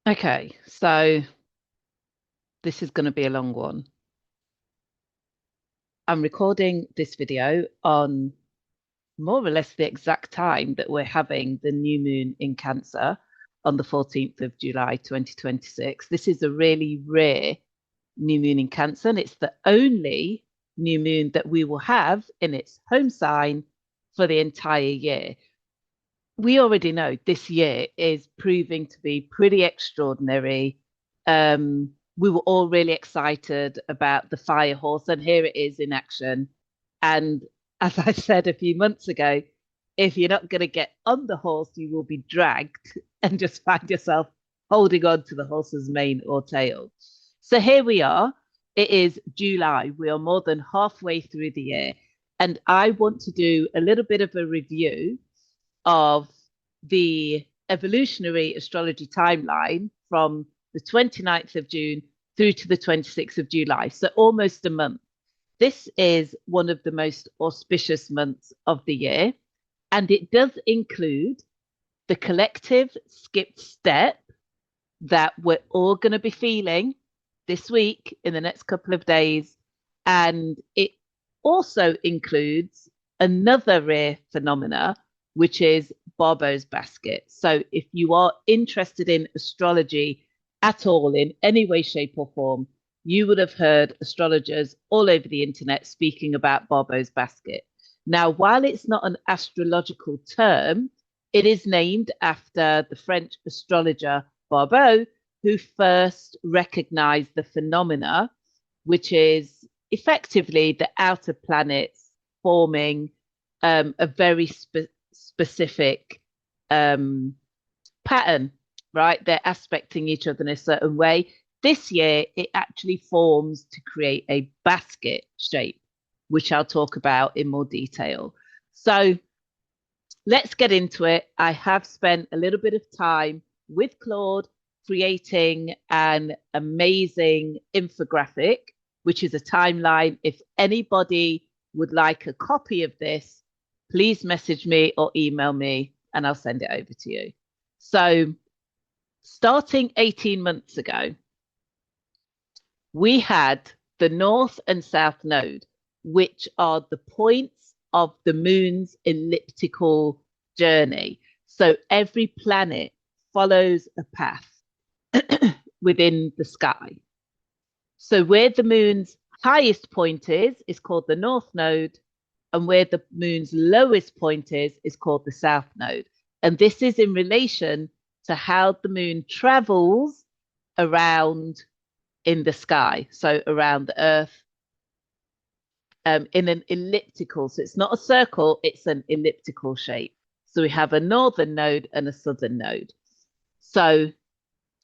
Okay, so this is going to be a long one. I'm recording this video on more or less the exact time that we're having the new moon in Cancer on the 14th of July 2026. This is a really rare new moon in Cancer, and it's the only new moon that we will have in its home sign for the entire year. We already know this year is proving to be pretty extraordinary. We were all really excited about the fire horse, and here it is in action. And as I said a few months ago, if you're not going to get on the horse, you will be dragged and just find yourself holding on to the horse's mane or tail. So here we are. It is July. We are more than halfway through the year. And I want to do a little bit of a review of the evolutionary astrology timeline from the 29th of June through to the 26th of July. So almost a month. This is one of the most auspicious months of the year, and it does include the collective skipped step that we're all going to be feeling this week in the next couple of days. And it also includes another rare phenomena, which is Barbo's basket. So if you are interested in astrology at all in any way, shape, or form, you would have heard astrologers all over the internet speaking about Barbo's basket. Now, while it's not an astrological term, it is named after the French astrologer Barbeau, who first recognized the phenomena, which is effectively the outer planets forming a very specific pattern, right? They're aspecting each other in a certain way. This year, it actually forms to create a basket shape, which I'll talk about in more detail. So let's get into it. I have spent a little bit of time with Claude creating an amazing infographic, which is a timeline. If anybody would like a copy of this, please message me or email me and I'll send it over to you. So, starting 18 months ago, we had the North and South Node, which are the points of the moon's elliptical journey. So, every planet follows a path within the sky. So, where the moon's highest point is called the North Node, and where the moon's lowest point is called the South Node. And this is in relation to how the moon travels around in the sky, so around the Earth, in an elliptical. So it's not a circle, it's an elliptical shape. So we have a northern node and a southern node. So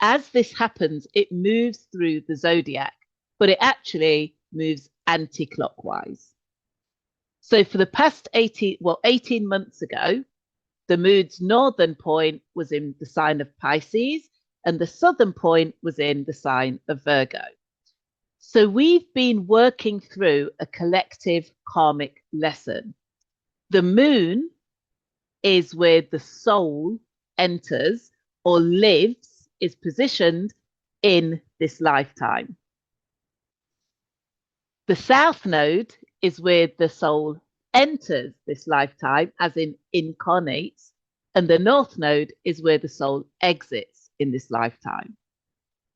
as this happens, it moves through the zodiac, but it actually moves anti-clockwise. So for the past 18 months ago, the moon's northern point was in the sign of Pisces, and the southern point was in the sign of Virgo. So we've been working through a collective karmic lesson. The moon is where the soul enters or lives, is positioned in this lifetime. The south node is where the soul enters this lifetime, as in incarnates, and the north node is where the soul exits in this lifetime.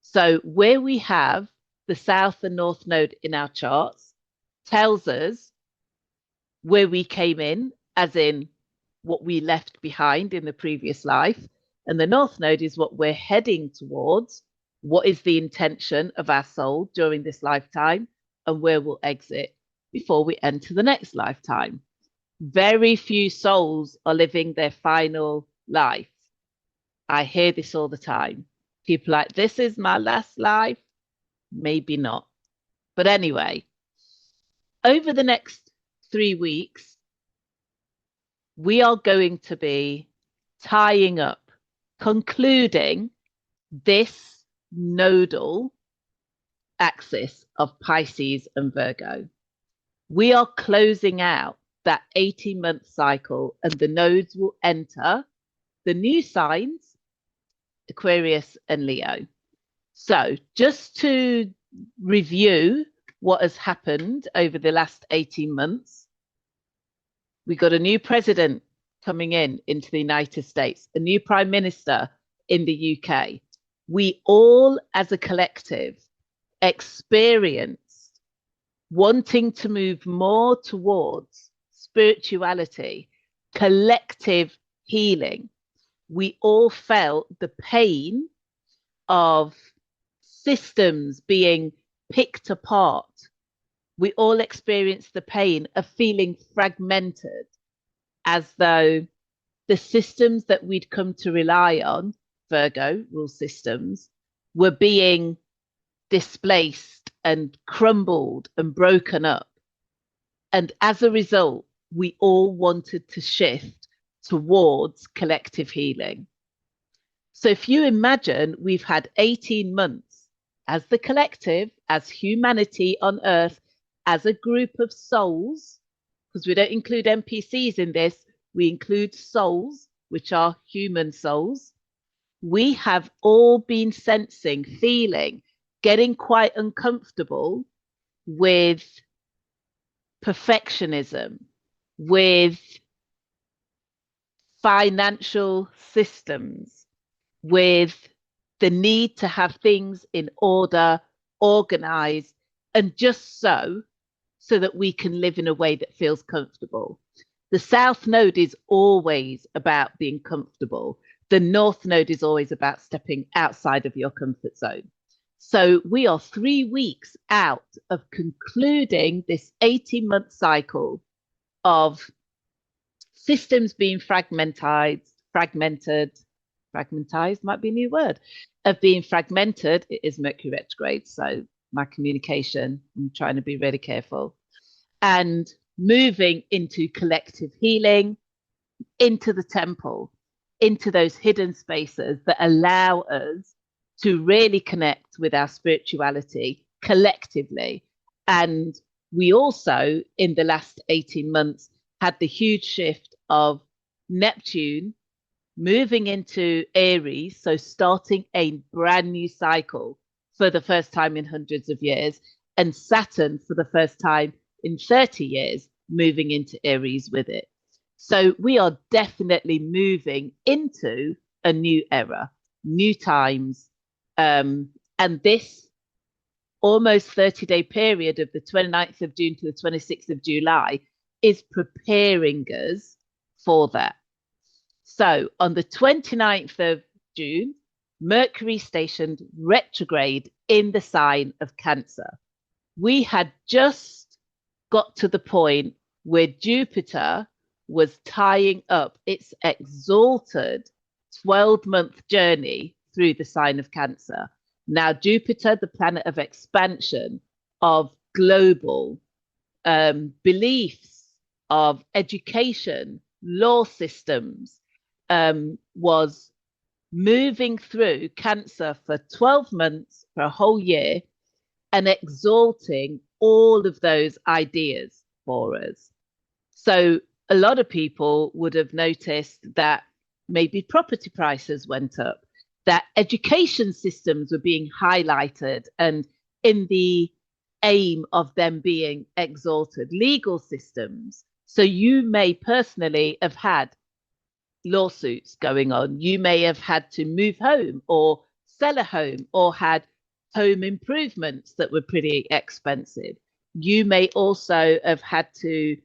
So, where we have the south and north node in our charts tells us where we came in, as in what we left behind in the previous life, and the north node is what we're heading towards. What is the intention of our soul during this lifetime, and where we'll exit before we enter the next lifetime. Very few souls are living their final life. I hear this all the time. People like, this is my last life. Maybe not. But anyway, over the next 3 weeks, we are going to be tying up, concluding this nodal axis of Pisces and Virgo. We are closing out that 18-month cycle, and the nodes will enter the new signs Aquarius, and Leo. So just to review what has happened over the last 18 months, we got a new president coming into the United States, a new prime minister in the UK. We all, as a collective, experienced wanting to move more towards spirituality, collective healing. We all felt the pain of systems being picked apart. We all experienced the pain of feeling fragmented, as though the systems that we'd come to rely on, Virgo rule systems, were being displaced and crumbled and broken up. And as a result, we all wanted to shift towards collective healing. So if you imagine, we've had 18 months as the collective, as humanity on Earth, as a group of souls, because we don't include NPCs in this, we include souls, which are human souls. We have all been sensing, feeling, getting quite uncomfortable with perfectionism, with financial systems, with the need to have things in order, organized, and just so that we can live in a way that feels comfortable. The South Node is always about being comfortable. The North Node is always about stepping outside of your comfort zone. So we are 3 weeks out of concluding this 18-month cycle of systems being fragmentized might be a new word, of being fragmented. It is Mercury retrograde, so my communication, I'm trying to be really careful, and moving into collective healing, into the temple, into those hidden spaces that allow us to really connect with our spirituality collectively. And we also, in the last 18 months, had the huge shift of Neptune moving into Aries, so starting a brand new cycle for the first time in hundreds of years, and Saturn for the first time in 30 years moving into Aries with it. So we are definitely moving into a new era, new times. And this almost 30-day period of the 29th of June to the 26th of July is preparing us for that. So on the 29th of June, Mercury stationed retrograde in the sign of Cancer. We had just got to the point where Jupiter was tying up its exalted 12-month journey through the sign of Cancer. Now, Jupiter, the planet of expansion, of global beliefs, of education, law systems, was moving through Cancer for 12 months, for a whole year, and exalting all of those ideas for us. So a lot of people would have noticed that maybe property prices went up, that education systems were being highlighted and in the aim of them being exalted, legal systems. So you may personally have had lawsuits going on. You may have had to move home or sell a home or had home improvements that were pretty expensive. You may also have had to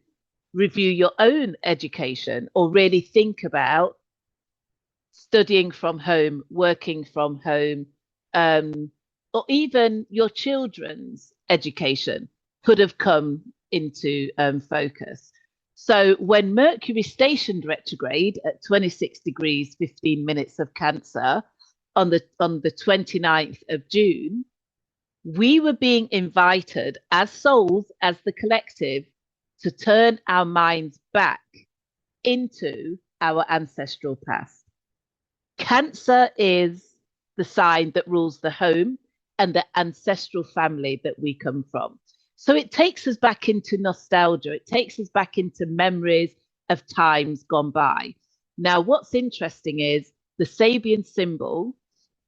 review your own education or really think about studying from home, working from home, or even your children's education could have come into focus. So when Mercury stationed retrograde at 26 degrees 15 minutes of Cancer on the 29th of June, we were being invited as souls, as the collective, to turn our minds back into our ancestral past. Cancer is the sign that rules the home and the ancestral family that we come from. So it takes us back into nostalgia. It takes us back into memories of times gone by. Now, what's interesting is the Sabian symbol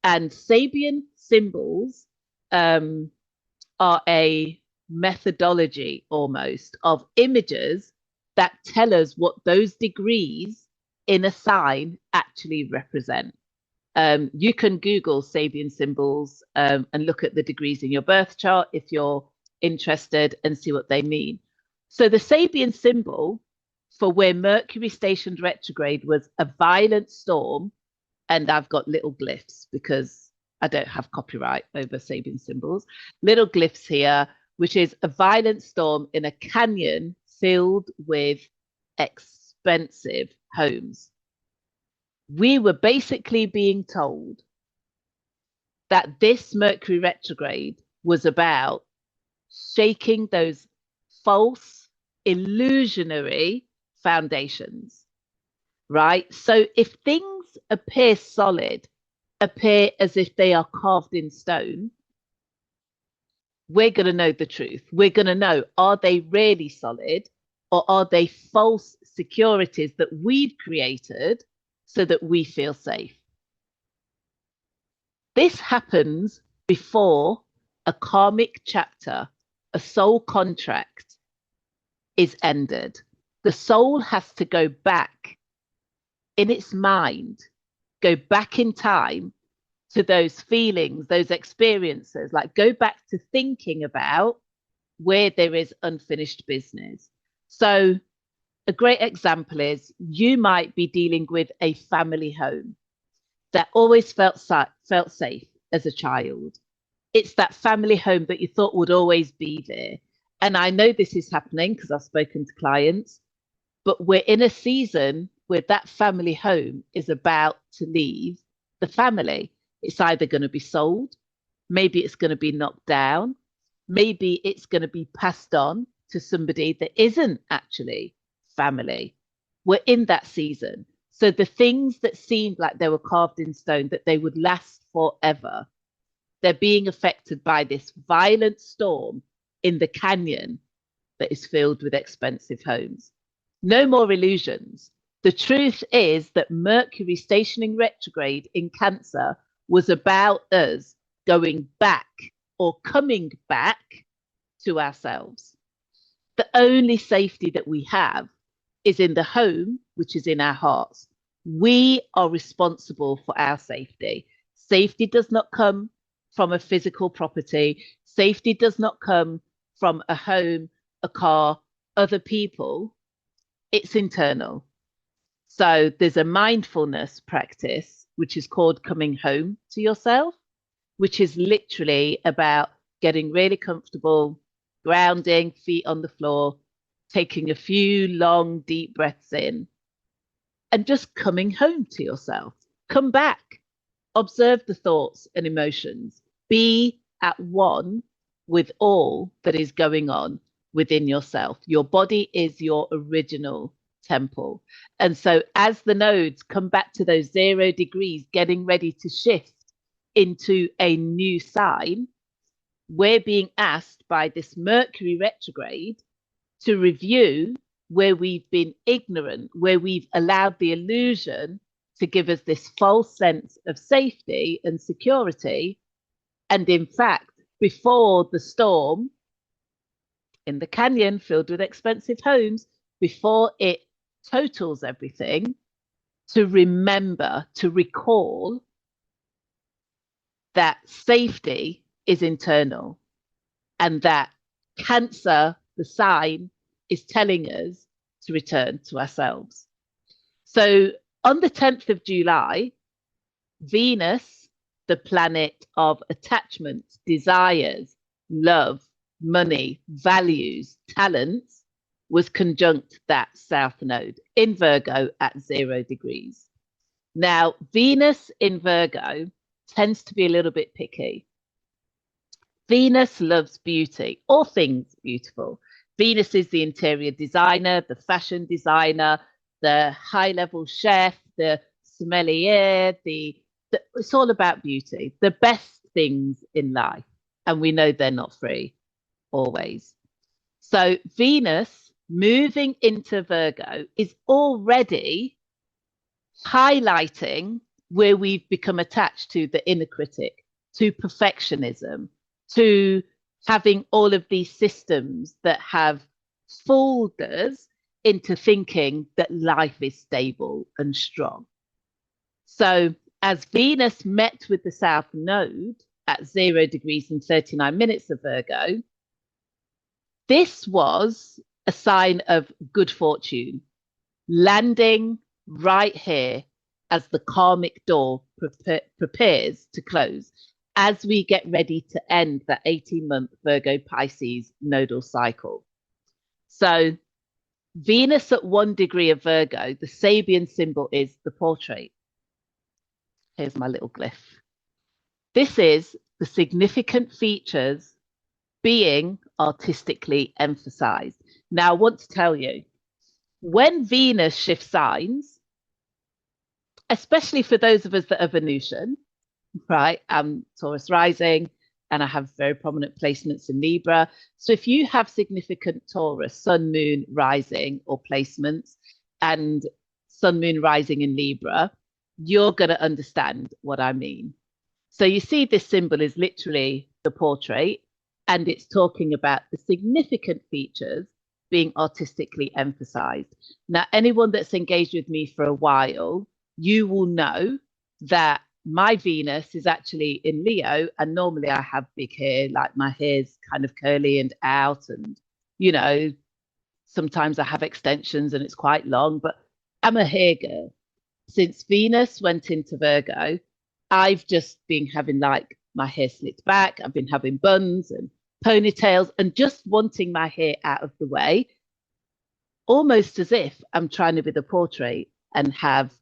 And Sabian symbols are a methodology almost of images that tell us what those degrees in a sign actually represent. You can Google Sabian symbols and look at the degrees in your birth chart if you're interested and see what they mean. So the Sabian symbol for where Mercury stationed retrograde was a violent storm, and I've got little glyphs because I don't have copyright over Sabian symbols. Little glyphs here, which is a violent storm in a canyon filled with expensive homes. We were basically being told that this Mercury retrograde was about shaking those false, illusionary foundations, right? So if things appear solid, appear as if they are carved in stone, we're going to know the truth. We're going to know, are they really solid, or are they false securities that we've created so that we feel safe? This happens before a karmic chapter, a soul contract is ended. The soul has to go back in its mind, go back in time to those feelings, those experiences, like go back to thinking about where there is unfinished business. So a great example is you might be dealing with a family home that always felt safe as a child. It's that family home that you thought would always be there. And I know this is happening because I've spoken to clients, but we're in a season where that family home is about to leave the family. It's either going to be sold, maybe it's going to be knocked down, maybe it's going to be passed on to somebody that isn't actually family. We're in that season. So the things that seemed like they were carved in stone, that they would last forever, they're being affected by this violent storm in the canyon that is filled with expensive homes. No more illusions. The truth is that Mercury stationing retrograde in Cancer was about us going back or coming back to ourselves. The only safety that we have is in the home, which is in our hearts. We are responsible for our safety. Safety does not come from a physical property. Safety does not come from a home, a car, other people. It's internal. So there's a mindfulness practice, which is called coming home to yourself, which is literally about getting really comfortable, grounding, feet on the floor, taking a few long, deep breaths in, and just coming home to yourself. Come back, observe the thoughts and emotions, be at one with all that is going on within yourself. Your body is your original temple. And so as the nodes come back to those 0 degrees, getting ready to shift into a new sign, we're being asked by this Mercury retrograde to review where we've been ignorant, where we've allowed the illusion to give us this false sense of safety and security. And in fact, before the storm in the canyon filled with expensive homes, before it totals everything, to remember, to recall that safety is internal and that Cancer, the sign, is telling us to return to ourselves. So on the 10th of July, Venus, the planet of attachment, desires, love, money, values, talents, was conjunct that south node in Virgo at 0 degrees. Now, Venus in Virgo tends to be a little bit picky. Venus loves beauty, all things beautiful. Venus is the interior designer, the fashion designer, the high-level chef, the sommelier, it's all about beauty, the best things in life. And we know they're not free, always. So Venus moving into Virgo is already highlighting where we've become attached to the inner critic, to perfectionism, to having all of these systems that have fooled us into thinking that life is stable and strong. So as Venus met with the South Node at 0 degrees and 39 minutes of Virgo, this was a sign of good fortune, landing right here as the karmic door prepares to close, as we get ready to end the 18-month Virgo Pisces nodal cycle. So Venus at 1 degree of Virgo, the Sabian symbol is the portrait. Here's my little glyph. This is the significant features being artistically emphasized. Now, I want to tell you, when Venus shifts signs, especially for those of us that are Venusian, right? I'm Taurus rising and I have very prominent placements in Libra. So if you have significant Taurus, Sun, Moon, rising or placements and Sun, Moon, rising in Libra, you're going to understand what I mean. So you see this symbol is literally the portrait, and it's talking about the significant features being artistically emphasized. Now, anyone that's engaged with me for a while, you will know that my Venus is actually in Leo, and normally I have big hair, like my hair's kind of curly and out, and, you know, sometimes I have extensions and it's quite long, but I'm a hair girl. Since Venus went into Virgo, I've just been having like my hair slicked back. I've been having buns and ponytails and just wanting my hair out of the way, almost as if I'm trying to be the portrait and have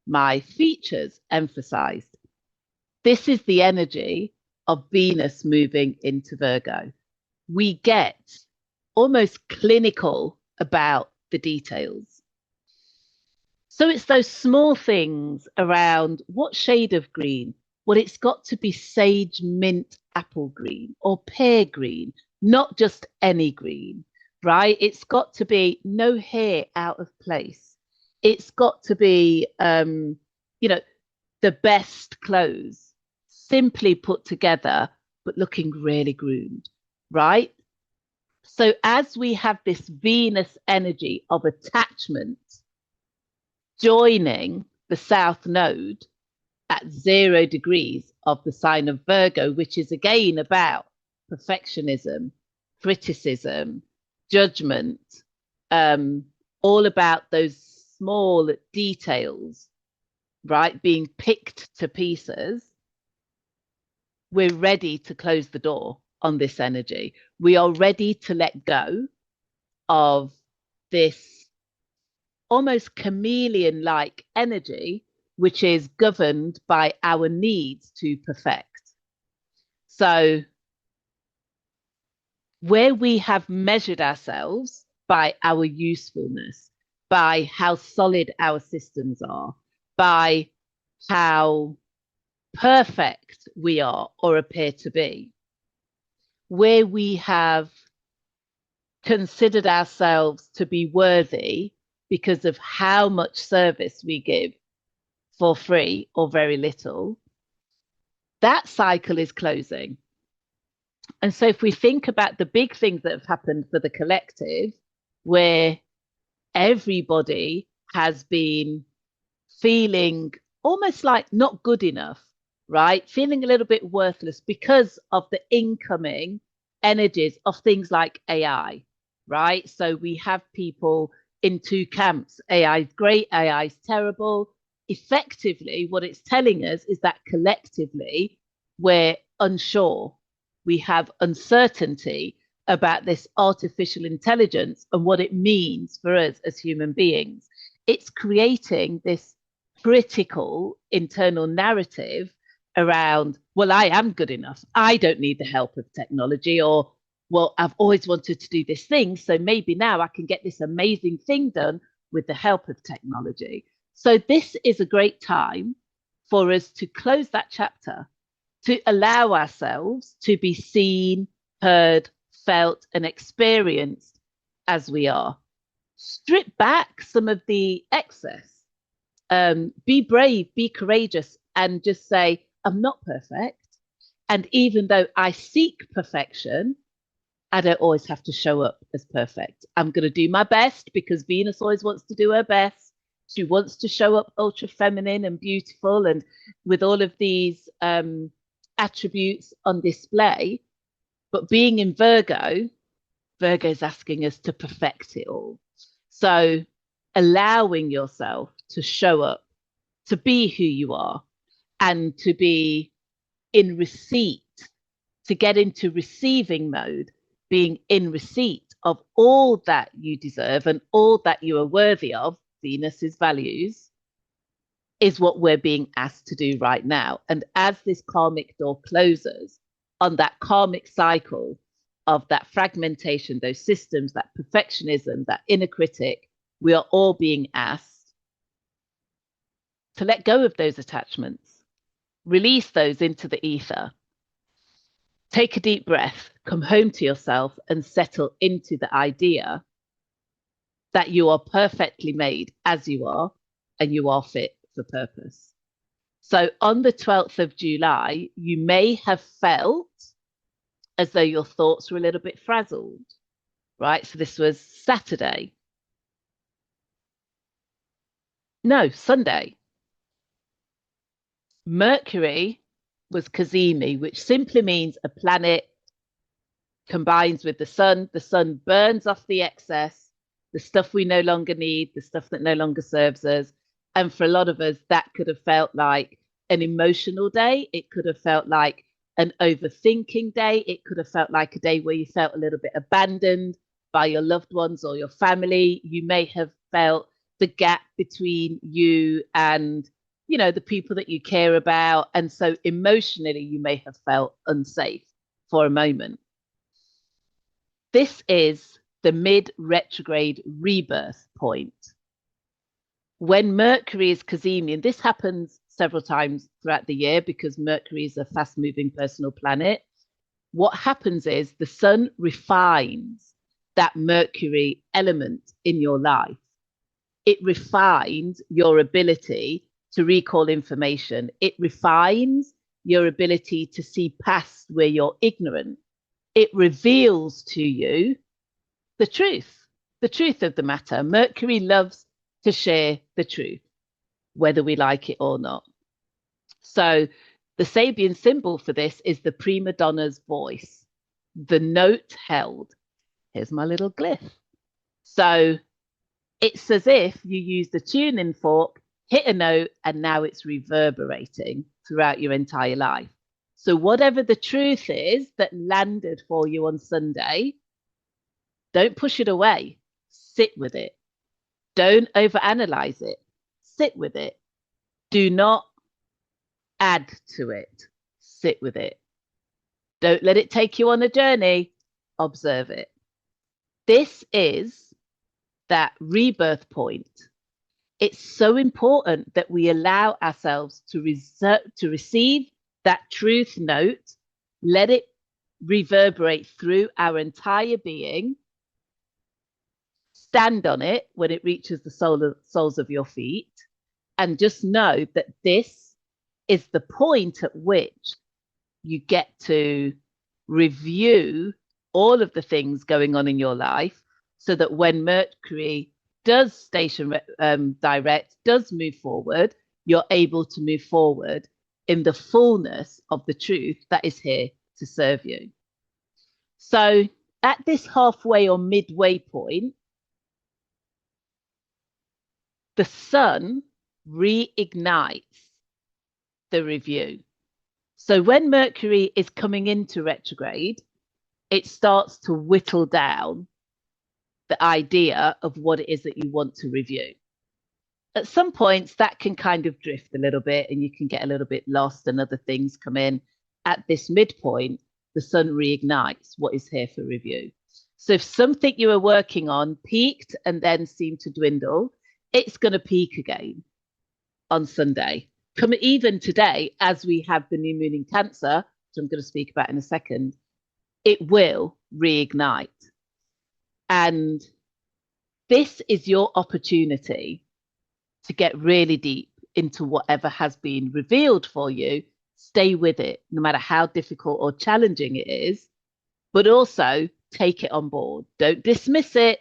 my features emphasized. This is the energy of Venus moving into Virgo. We get almost clinical about the details. So it's those small things around what shade of green. Well, it's got to be sage mint apple green or pear green, not just any green, right? It's got to be no hair out of place. It's got to be, you know, the best clothes, simply put together, but looking really groomed, right? So as we have this Venus energy of attachment joining the South Node at 0 degrees of the sign of Virgo, which is again about perfectionism, criticism, judgment, all about those small details, right, being picked to pieces. We're ready to close the door on this energy. We are ready to let go of this almost chameleon-like energy, which is governed by our needs to perfect. So where we have measured ourselves by our usefulness, by how solid our systems are, by how perfect we are or appear to be, where we have considered ourselves to be worthy because of how much service we give for free or very little, that cycle is closing. And so if we think about the big things that have happened for the collective, where everybody has been feeling almost like not good enough, right? Feeling a little bit worthless because of the incoming energies of things like AI, right? So we have people in two camps. AI is great, AI is terrible. Effectively, what it's telling us is that collectively, we're unsure. We have uncertainty about this artificial intelligence and what it means for us as human beings. It's creating this critical internal narrative around, well, I am good enough. I don't need the help of technology, or, well, I've always wanted to do this thing, so maybe now I can get this amazing thing done with the help of technology. So this is a great time for us to close that chapter, to allow ourselves to be seen, heard, felt, and experienced as we are. Strip back some of the excess. Be brave, be courageous, and just say, I'm not perfect. And even though I seek perfection, I don't always have to show up as perfect. I'm going to do my best because Venus always wants to do her best. She wants to show up ultra feminine and beautiful and with all of these attributes on display. But being in Virgo, Virgo is asking us to perfect it all. So allowing yourself to show up, to be who you are, and to be in receipt, to get into receiving mode, being in receipt of all that you deserve and all that you are worthy of, Venus's values, is what we're being asked to do right now. And as this karmic door closes on that karmic cycle of that fragmentation, those systems, that perfectionism, that inner critic, we are all being asked to let go of those attachments, release those into the ether. Take a deep breath, come home to yourself and settle into the idea that you are perfectly made as you are and you are fit for purpose. So on the 12th of July, you may have felt as though your thoughts were a little bit frazzled, right? So this was Saturday. No, Sunday. Mercury was cazimi, which simply means a planet combines with the sun. The sun burns off the excess, the stuff we no longer need, the stuff that no longer serves us. And for a lot of us, that could have felt like an emotional day. It could have felt like an overthinking day. It could have felt like a day where you felt a little bit abandoned by your loved ones or your family. You may have felt the gap between you and, you know, the people that you care about. And so emotionally, you may have felt unsafe for a moment. This is the mid-retrograde rebirth point. When Mercury is cazimi, and this happens several times throughout the year because Mercury is a fast-moving personal planet, what happens is the sun refines that Mercury element in your life. It refines your ability to recall information. It refines your ability to see past where you're ignorant. It reveals to you the truth of the matter. Mercury loves to share the truth, whether we like it or not. So the Sabian symbol for this is the prima donna's voice, the note held. Here's my little glyph. So it's as if you use the tuning fork, hit a note, and now it's reverberating throughout your entire life. So whatever the truth is that landed for you on Sunday, don't push it away. Sit with it. Don't overanalyze it. Sit with it. Do not add to it. Sit with it. Don't let it take you on a journey. Observe it. This is that rebirth point. It's so important that we allow ourselves to receive that truth note, let it reverberate through our entire being, stand on it when it reaches the soles of your feet, and just know that this is the point at which you get to review all of the things going on in your life so that when Mercury does station direct, does move forward, you're able to move forward in the fullness of the truth that is here to serve you. So at this halfway or midway point, the sun reignites the review. So when Mercury is coming into retrograde, it starts to whittle down the idea of what it is that you want to review. At some points, that can kind of drift a little bit and you can get a little bit lost and other things come in. At this midpoint, the sun reignites what is here for review. So if something you were working on peaked and then seemed to dwindle, it's going to peak again on Sunday. Come even today, as we have the new moon in Cancer, which I'm going to speak about in a second, it will reignite. And this is your opportunity to get really deep into whatever has been revealed for you. Stay with it, no matter how difficult or challenging it is, but also take it on board. Don't dismiss it.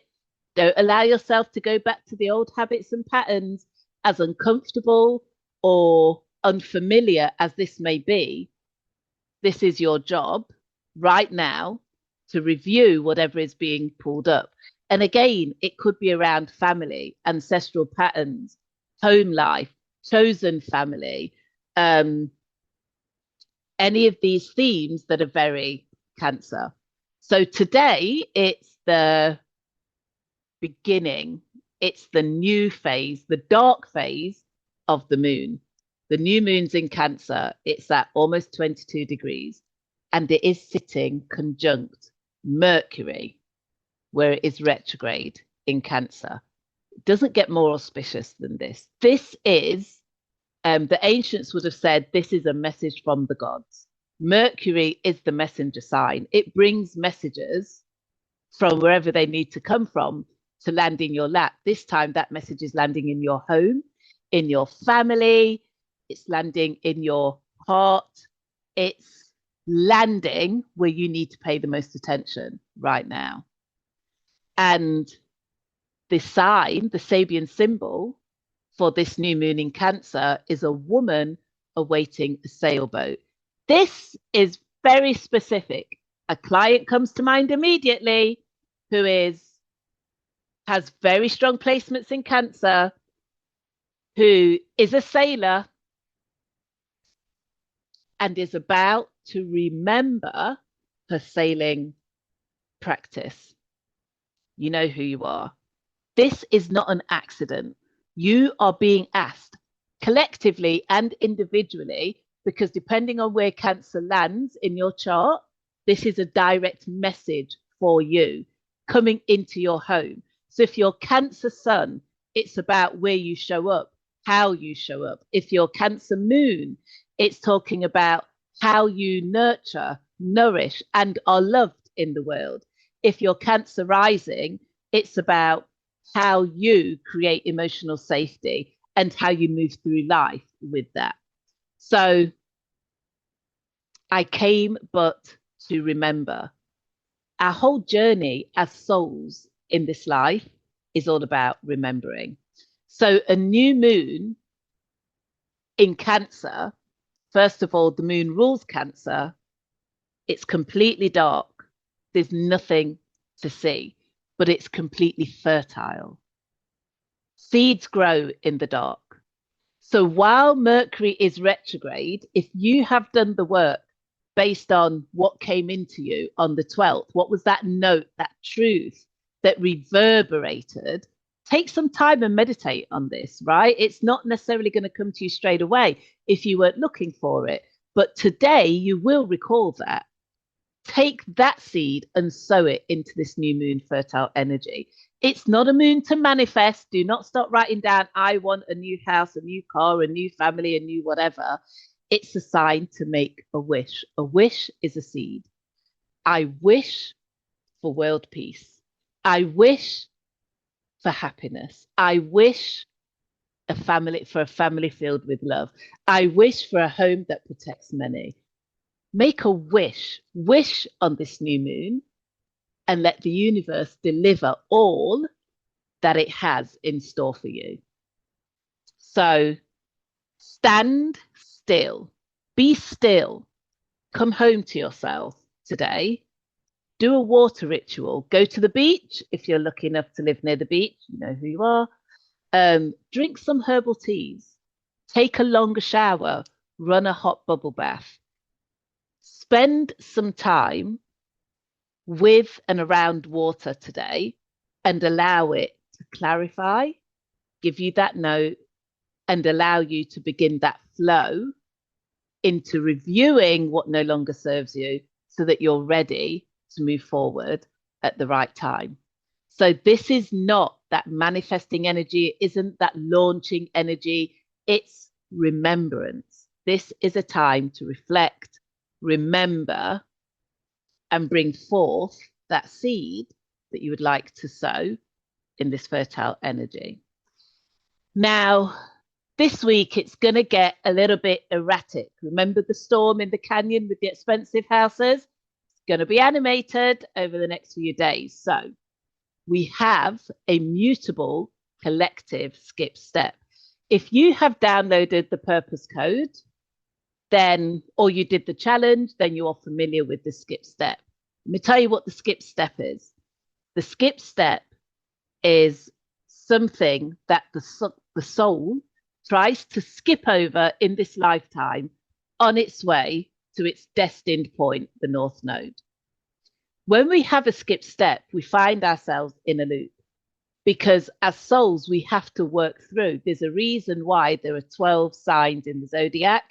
Don't allow yourself to go back to the old habits and patterns, as uncomfortable or unfamiliar as this may be. This is your job right now to review whatever is being pulled up. And again, it could be around family, ancestral patterns, home life, chosen family, any of these themes that are very Cancer. So today it's the beginning, it's the new phase, the dark phase of the moon. The new moon's in Cancer, it's at almost 22 degrees, and it is sitting conjunct Mercury, where it is retrograde in Cancer. It doesn't get more auspicious than this. This is, the ancients would have said, this is a message from the gods. Mercury is the messenger sign. It brings messages from wherever they need to come from to land in your lap. This time, that message is landing in your home, in your family. It's landing in your heart. It's landing where you need to pay the most attention right now. And the sign, the Sabian symbol for this new moon in Cancer, is a woman awaiting a sailboat. This is very specific. A client comes to mind immediately who has very strong placements in Cancer, who is a sailor and is about to remember her sailing practice. You know who you are. This is not an accident. You are being asked collectively and individually, because depending on where Cancer lands in your chart, this is a direct message for you coming into your home. So if you're Cancer sun, it's about where you show up, how you show up. If you're Cancer moon, it's talking about how you nurture, nourish, and are loved in the world. If you're Cancer rising, it's about how you create emotional safety and how you move through life with that. So I came but to remember. Our whole journey as souls in this life is all about remembering. So a new moon in Cancer, first of all, the moon rules Cancer. It's completely dark. There's nothing to see, but it's completely fertile. Seeds grow in the dark. So while Mercury is retrograde, if you have done the work based on what came into you on the 12th, what was that note, that truth that reverberated, take some time and meditate on this, right? It's not necessarily going to come to you straight away if you weren't looking for it. But today you will recall that. Take that seed and sow it into this new moon fertile energy. It's not a moon to manifest. Do not start writing down, I want a new house, a new car, a new family, a new whatever. It's a sign to make a wish. A wish is a seed. I wish for world peace. I wish for happiness. I wish for a family filled with love. I wish for a home that protects many. Make a wish on this new moon, and let the universe deliver all that it has in store for you. So stand still, be still, come home to yourself today, do a water ritual, go to the beach if you're lucky enough to live near the beach, you know who you are. Drink some herbal teas, take a longer shower, run a hot bubble bath. Spend some time with and around water today and allow it to clarify, give you that note, and allow you to begin that flow into reviewing what no longer serves you so that you're ready to move forward at the right time. So this is not that manifesting energy, it isn't that launching energy, it's remembrance. This is a time to reflect, remember, and bring forth that seed that you would like to sow in this fertile energy. Now, This week, it's going to get a little bit erratic. Remember the storm in the canyon with the expensive houses? It's going to be animated over the next few days. So we have a mutable collective skip step. If you have downloaded the purpose code, then, or you did the challenge, then you are familiar with the skip step. Let me tell you what the skip step is. The skip step is something that the soul tries to skip over in this lifetime on its way to its destined point, the North Node. When we have a skip step, we find ourselves in a loop because as souls, we have to work through. There's a reason why there are 12 signs in the zodiac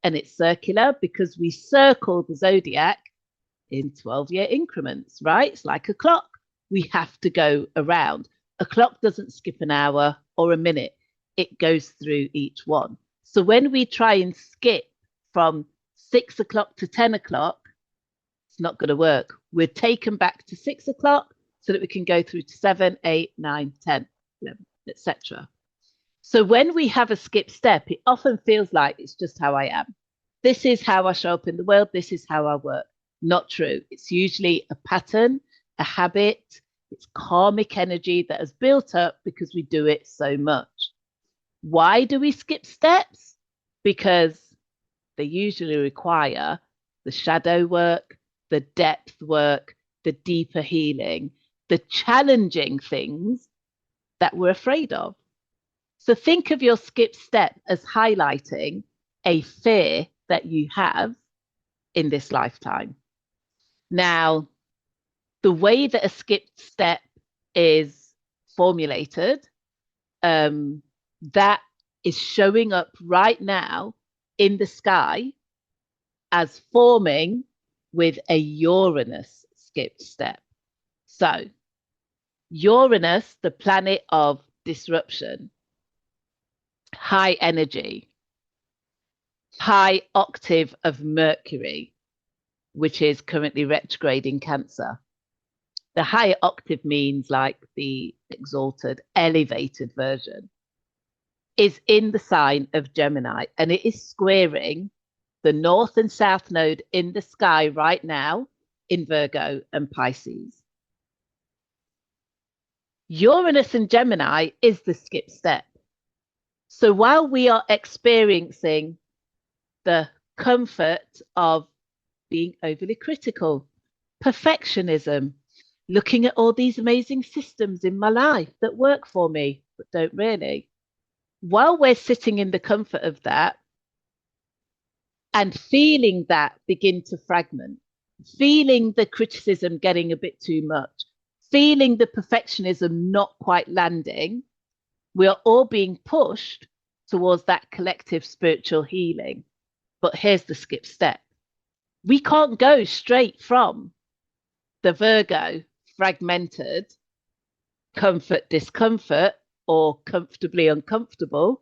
and it's circular because we circle the zodiac in 12-year increments, right? It's like a clock. We have to go around. A clock doesn't skip an hour or a minute. It goes through each one. So when we try and skip from 6 o'clock to 10 o'clock, it's not going to work. We're taken back to 6 o'clock so that we can go through to 7, 8, 9, 10, 11, etc. So when we have a skip step, it often feels like it's just how I am. This is how I show up in the world. This is how I work. Not true. It's usually a pattern, a habit. It's karmic energy that has built up because we do it so much. Why do we skip steps? Because they usually require the shadow work, the depth work, the deeper healing, the challenging things that we're afraid of. So think of your skip step as highlighting a fear that you have in this lifetime. Now, the way that a skip step is formulated, that is showing up right now in the sky as forming with a Uranus skip step. So Uranus, the planet of disruption, high energy, high octave of Mercury, which is currently retrograde in Cancer. The higher octave means like the exalted, elevated version, is in the sign of Gemini, and it is squaring the North and South node in the sky right now in Virgo and Pisces. Uranus and Gemini is the skip step. So while we are experiencing the comfort of being overly critical, perfectionism, looking at all these amazing systems in my life that work for me, but don't really. While we're sitting in the comfort of that and feeling that begin to fragment, feeling the criticism getting a bit too much, feeling the perfectionism not quite landing, we are all being pushed towards that collective spiritual healing. But here's the skip step. We can't go straight from the Virgo fragmented comfort, discomfort, or comfortably uncomfortable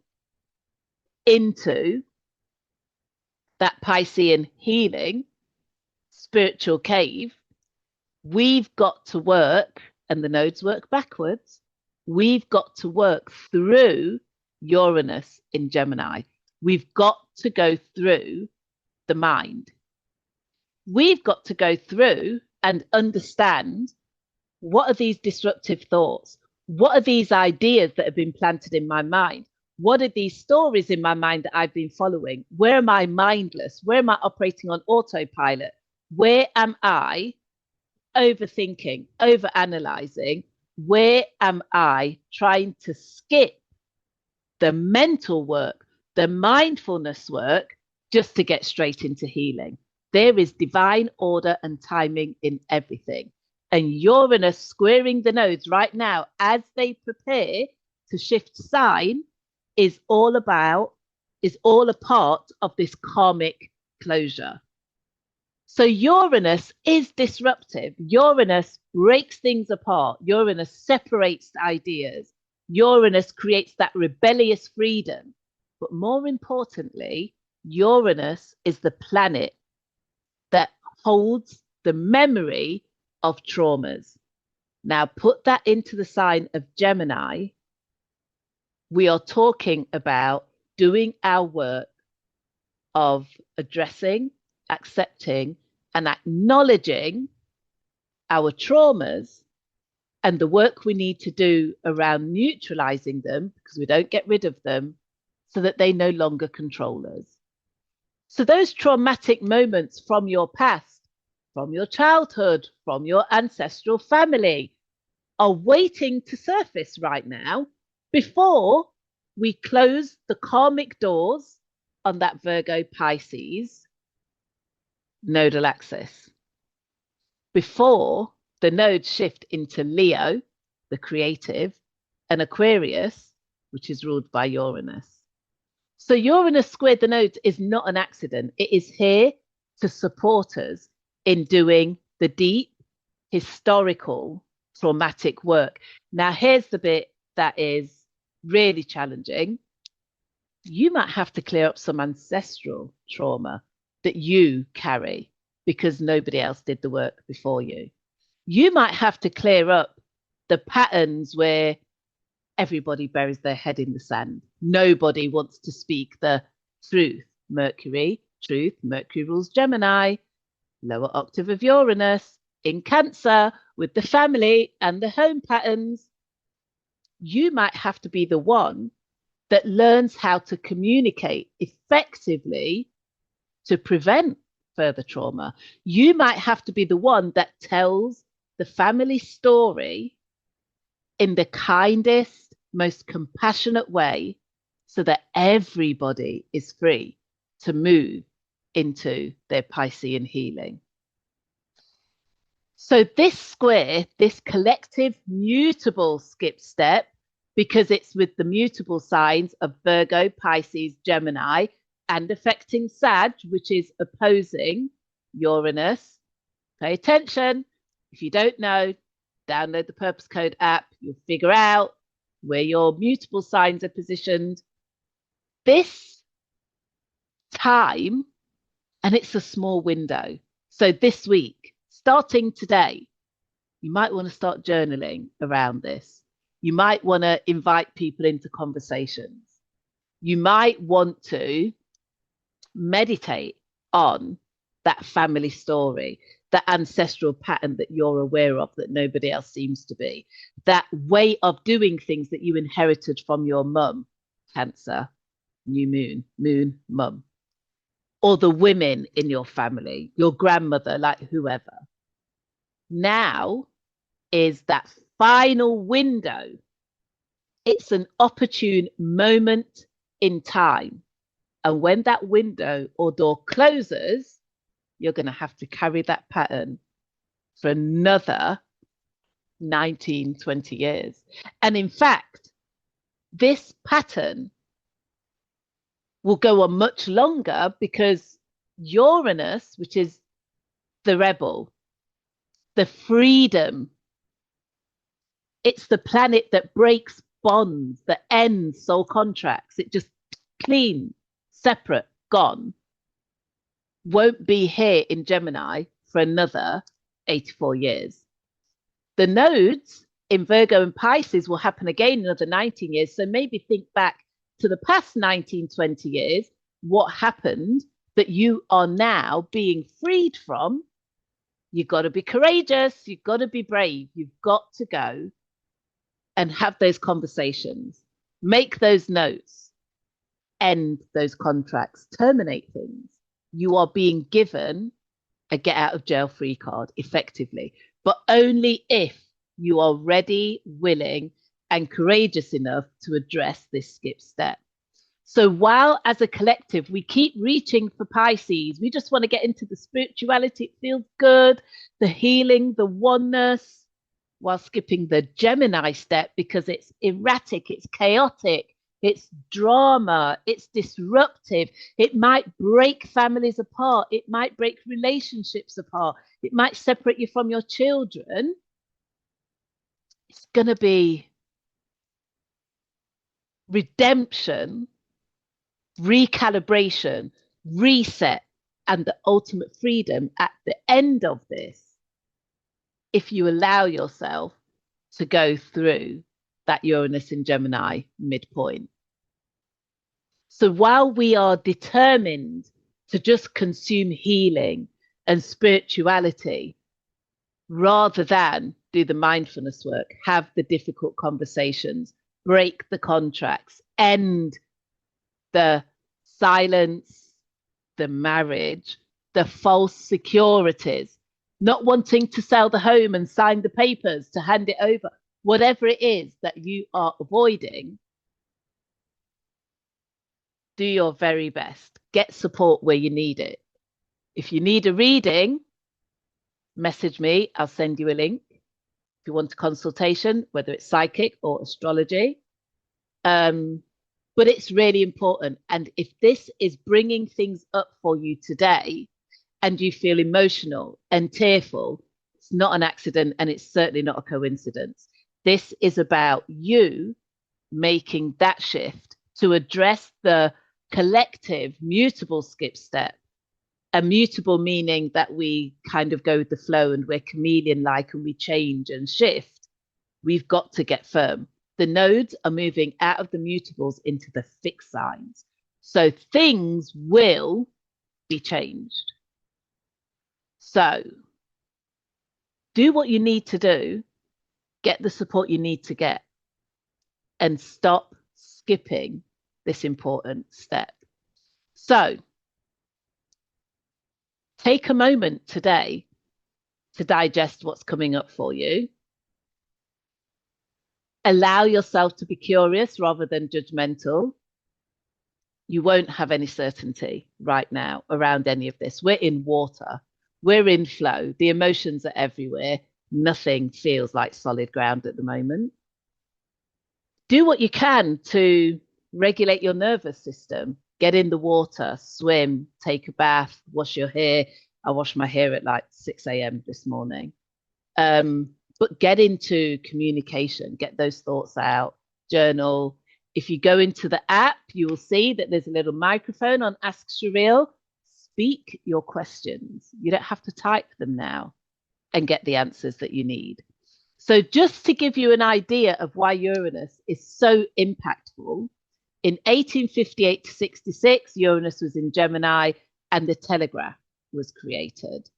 into that Piscean healing spiritual cave. We've got to work, and the nodes work backwards. We've got to work through Uranus in Gemini. We've got to go through the mind. We've got to go through and understand, what are these disruptive thoughts? What are these ideas that have been planted in my mind? What are these stories in my mind that I've been following? Where am I mindless? Where am I operating on autopilot? Where am I overthinking, overanalyzing? Where am I trying to skip the mental work, the mindfulness work, just to get straight into healing? There is divine order and timing in everything. And Uranus squaring the nodes right now as they prepare to shift sign is all a part of this karmic closure. So Uranus is disruptive. Uranus breaks things apart. Uranus separates ideas. Uranus creates that rebellious freedom. But more importantly, Uranus is the planet that holds the memory of traumas. Now put that into the sign of Gemini. We are talking about doing our work of addressing, accepting, and acknowledging our traumas and the work we need to do around neutralizing them, because we don't get rid of them, so that they no longer control us. So those traumatic moments from your past, from your childhood, from your ancestral family are waiting to surface right now before we close the karmic doors on that Virgo Pisces nodal axis. Before the nodes shift into Leo, the creative, and Aquarius, which is ruled by Uranus. So Uranus squared the nodes is not an accident. It is here to support us in doing the deep, historical, traumatic work. Now, here's the bit that is really challenging. You might have to clear up some ancestral trauma that you carry because nobody else did the work before you. You might have to clear up the patterns where everybody buries their head in the sand. Nobody wants to speak the truth. Mercury rules Gemini, lower octave of Uranus, in Cancer, with the family and the home patterns. You might have to be the one that learns how to communicate effectively to prevent further trauma. You might have to be the one that tells the family story in the kindest, most compassionate way so that everybody is free to move into their Piscean healing. So this square, this collective mutable skip step, because it's with the mutable signs of Virgo, Pisces, Gemini, and affecting Sag, which is opposing Uranus. Pay attention. If you don't know, download the Purpose Code app. You'll figure out where your mutable signs are positioned. This time, and it's a small window. So this week, starting today, you might want to start journaling around this. You might want to invite people into conversations. You might want to meditate on that family story, that ancestral pattern that you're aware of that nobody else seems to be, that way of doing things that you inherited from your mum, Cancer, new moon, mum, or the women in your family, your grandmother, like whoever. Now is that final window. It's an opportune moment in time. And when that window or door closes, you're going to have to carry that pattern for another 19, 20 years. And in fact, this pattern will go on much longer because Uranus, which is the rebel, the freedom, it's the planet that breaks bonds, that ends soul contracts. It just clean, separate, gone. Won't be here in Gemini for another 84 years. The nodes in Virgo and Pisces will happen again in another 19 years. So maybe think back to the past 19, 20 years, what happened that you are now being freed from. You've got to be courageous. You've got to be brave. You've got to go and have those conversations, make those notes, end those contracts, terminate things. You are being given a get out of jail free card effectively, but only if you are ready, willing, and courageous enough to address this skip step. So while as a collective, we keep reaching for Pisces, we just want to get into the spirituality, it feels good, the healing, the oneness, while skipping the Gemini step because it's erratic, it's chaotic, it's drama, it's disruptive. It might break families apart. It might break relationships apart. It might separate you from your children. It's going to be redemption, recalibration, reset, and the ultimate freedom at the end of this if you allow yourself to go through that Uranus in Gemini midpoint. So while we are determined to just consume healing and spirituality, rather than do the mindfulness work, have the difficult conversations, break the contracts, end the silence, the marriage, the false securities, not wanting to sell the home and sign the papers to hand it over, whatever it is that you are avoiding, do your very best. Get support where you need it. If you need a reading, message me. I'll send you a link. If you want a consultation, whether it's psychic or astrology. But it's really important. And if this is bringing things up for you today and you feel emotional and tearful, it's not an accident and it's certainly not a coincidence. This is about you making that shift to address the collective mutable skip step. A mutable meaning that we kind of go with the flow and we're chameleon like and we change and shift. We've got to get firm. The nodes are moving out of the mutables into the fixed signs. So things will be changed. So do what you need to do, get the support you need to get, and stop skipping this important step. So take a moment today to digest what's coming up for you. Allow yourself to be curious rather than judgmental. You won't have any certainty right now around any of this. We're in water. We're in flow. The emotions are everywhere. Nothing feels like solid ground at the moment. Do what you can to regulate your nervous system. Get in the water, swim, take a bath, wash your hair. I washed my hair at like 6 a.m. this morning. But get into communication, get those thoughts out, journal. If you go into the app, you will see that there's a little microphone on Ask Shereel. Speak your questions. You don't have to type them now and get the answers that you need. So just to give you an idea of why Uranus is so impactful, in 1858 to 66, Uranus was in Gemini and the telegraph was created.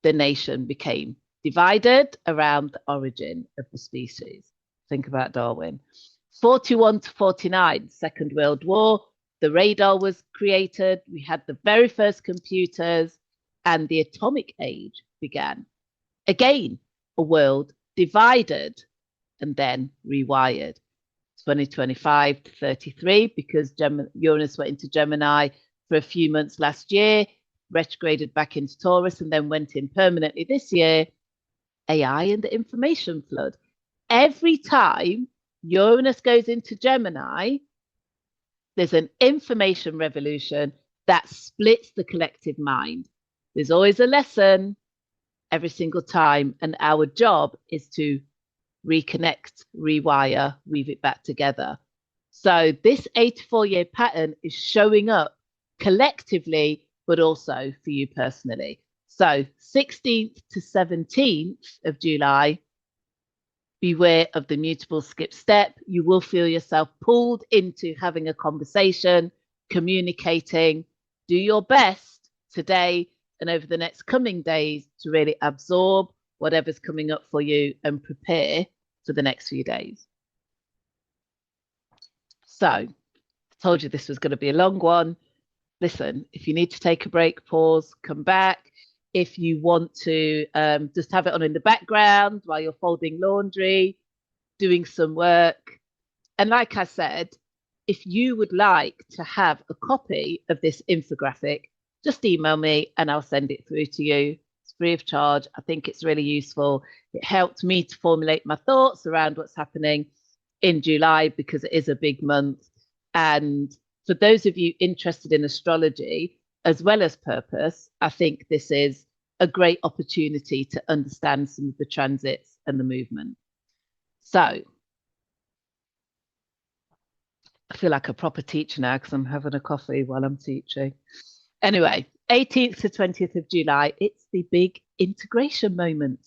The nation became divided around the origin of the species. Think about Darwin. 41 to 49, Second World War, the radar was created. We had the very first computers and the atomic age began. Again, a world divided and then rewired. 2025 to 33, because Uranus went into Gemini for a few months last year, retrograded back into Taurus, and then went in permanently this year. AI and the information flood. Every time Uranus goes into Gemini, there's an information revolution that splits the collective mind. There's always a lesson every single time, and our job is to reconnect, rewire, weave it back together. So this 84-year pattern is showing up collectively, but also for you personally. So 16th to 17th of July, beware of the mutable skip step. You will feel yourself pulled into having a conversation, communicating. Do your best today and over the next coming days to really absorb whatever's coming up for you and prepare for the next few days. So I told you this was going to be a long one. Listen, if you need to take a break, pause, come back. If you want to just have it on in the background while you're folding laundry, doing some work. And like I said, if you would like to have a copy of this infographic, just email me and I'll send it through to you. It's free of charge. I think it's really useful. It helped me to formulate my thoughts around what's happening in July because it is a big month. And for those of you interested in astrology, as well as purpose, I think this is a great opportunity to understand some of the transits and the movement. So I feel like a proper teacher now because I'm having a coffee while I'm teaching. Anyway, 18th to 20th of July, it's the big integration moment.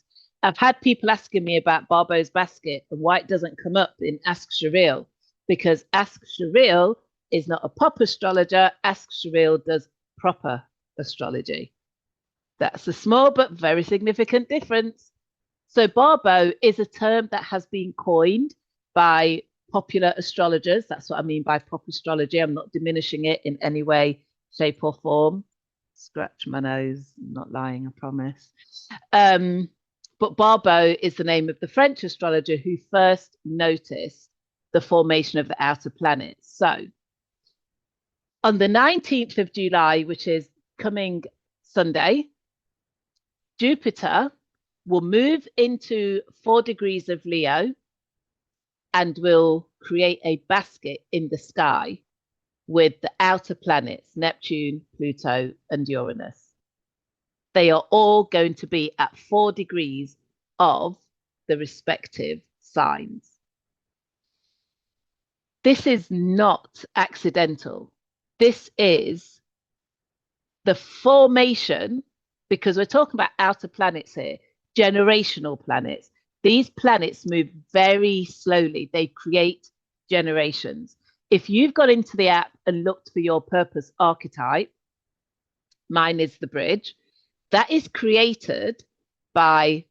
I've had people asking me about Barbo's basket and why it doesn't come up in Ask Shereel, because Ask Shereel is not a pop astrologer. Ask Sheril does proper astrology. That's a small but very significant difference. So Barbo is a term that has been coined by popular astrologers. That's what I mean by pop astrology. I'm not diminishing it in any way, shape, or form. Scratch my nose, I'm not lying, I promise. But Barbo is the name of the French astrologer who first noticed the formation of the outer planets. So on the 19th of July, which is coming Sunday, Jupiter will move into 4 degrees of Leo and will create a basket in the sky with the outer planets, Neptune, Pluto, and Uranus. They are all going to be at 4 degrees of the respective signs. This is not accidental. This is the formation, because we're talking about outer planets here, generational planets. These planets move very slowly. They create generations. If you've got into the app and looked for your purpose archetype, mine is the bridge, that is created by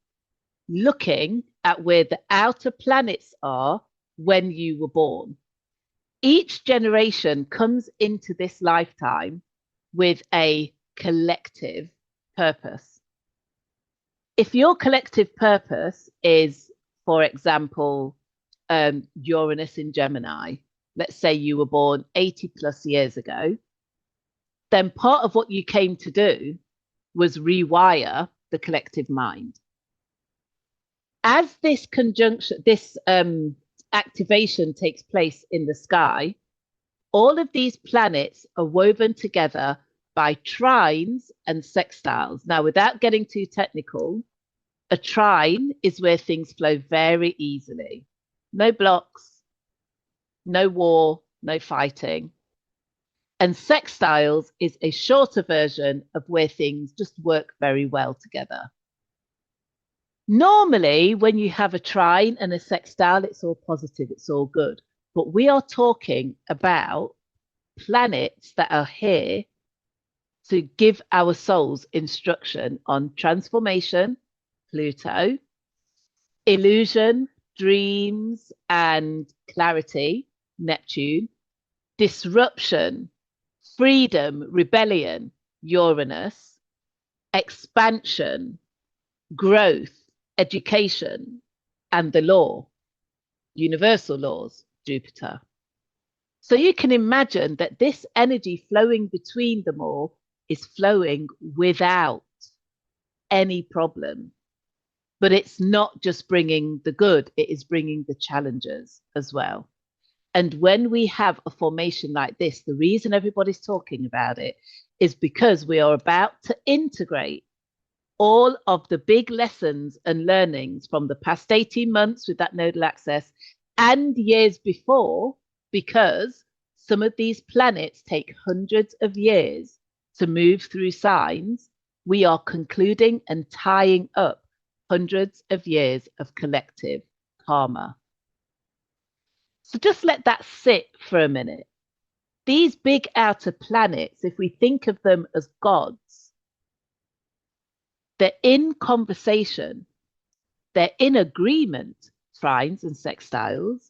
looking at where the outer planets are when you were born. Each generation comes into this lifetime with a collective purpose. If your collective purpose is, for example, Uranus in Gemini, let's say you were born 80 plus years ago, then part of what you came to do was rewire the collective mind. As this conjunction, this activation takes place in the sky, all of these planets are woven together by trines and sextiles. Now, without getting too technical, a trine is where things flow very easily. No blocks, no war, no fighting. And sextiles is a shorter version of where things just work very well together. Normally, when you have a trine and a sextile, it's all positive, it's all good. But we are talking about planets that are here to give our souls instruction on transformation, Pluto, illusion, dreams, and clarity, Neptune, disruption, freedom, rebellion, Uranus, expansion, growth, education, and the law, universal laws, Jupiter. So you can imagine that this energy flowing between them all is flowing without any problem. But it's not just bringing the good, it is bringing the challenges as well. And when we have a formation like this, the reason everybody's talking about it is because we are about to integrate all of the big lessons and learnings from the past 18 months with that nodal access and years before, because some of these planets take hundreds of years to move through signs. We are concluding and tying up hundreds of years of collective karma. So just let that sit for a minute. These big outer planets, if we think of them as gods, they're in conversation, they're in agreement, trines and sextiles,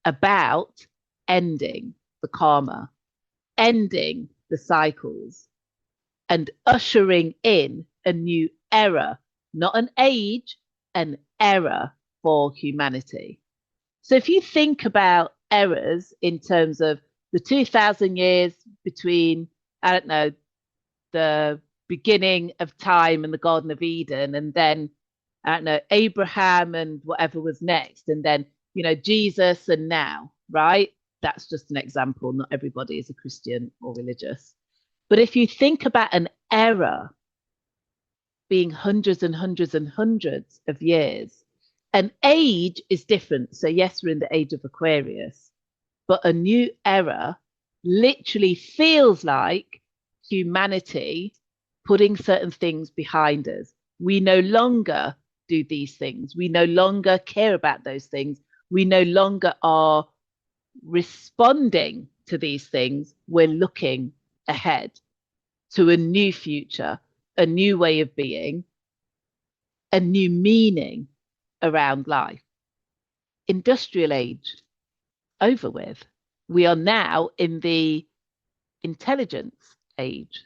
about ending the karma, ending the cycles, and ushering in a new era, not an age, an era for humanity. So if you think about eras in terms of the 2000 years between, I don't know, the beginning of time and the Garden of Eden, and then, I don't know, Abraham and whatever was next, and then, you know, Jesus and now, right? That's just an example. Not everybody is a Christian or religious. But if you think about an era being hundreds and hundreds and hundreds of years, an age is different. So yes, we're in the age of Aquarius, but a new era literally feels like humanity putting certain things behind us. We no longer do these things. We no longer care about those things. We no longer are responding to these things, we're looking ahead to a new future, a new way of being, a new meaning around life. Industrial age, over with. We are now in the intelligence age.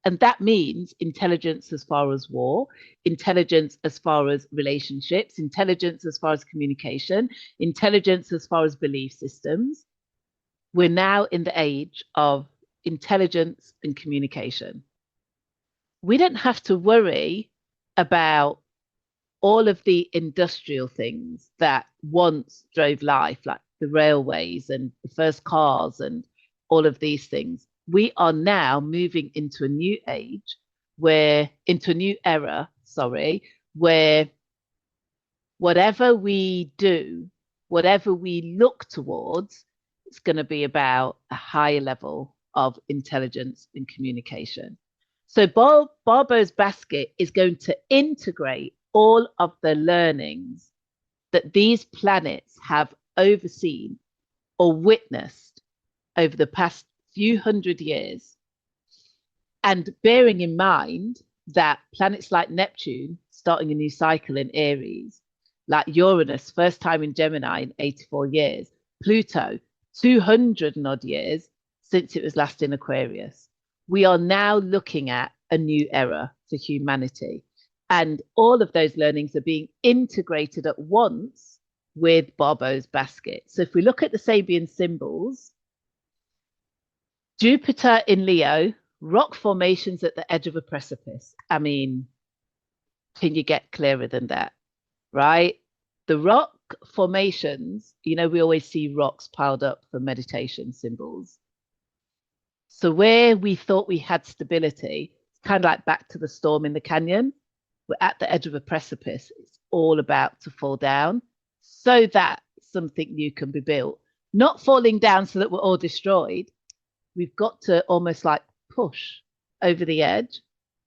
And that means intelligence as far as war, intelligence as far as relationships, intelligence as far as communication, intelligence as far as belief systems. We're now in the age of intelligence and communication. We don't have to worry about all of the industrial things that once drove life, like the railways and the first cars and all of these things. We are now moving into a new age into a new era, where whatever we do, whatever we look towards, it's going to be about a higher level of intelligence and communication. So Barbo's basket is going to integrate all of the learnings that these planets have overseen or witnessed over the past few hundred years. And bearing in mind that planets like Neptune, starting a new cycle in Aries, like Uranus, first time in Gemini in 84 years, Pluto, 200 and odd years since it was last in Aquarius. We are now looking at a new era for humanity. And all of those learnings are being integrated at once with Barbo's basket. So if we look at the Sabian symbols, Jupiter in Leo, rock formations at the edge of a precipice. I mean, can you get clearer than that, right? The rock formations, we always see rocks piled up for meditation symbols. So where we thought we had stability, it's kind of like back to the storm in the canyon. We're at the edge of a precipice. It's all about to fall down so that something new can be built. Not falling down so that we're all destroyed. We've got to almost like push over the edge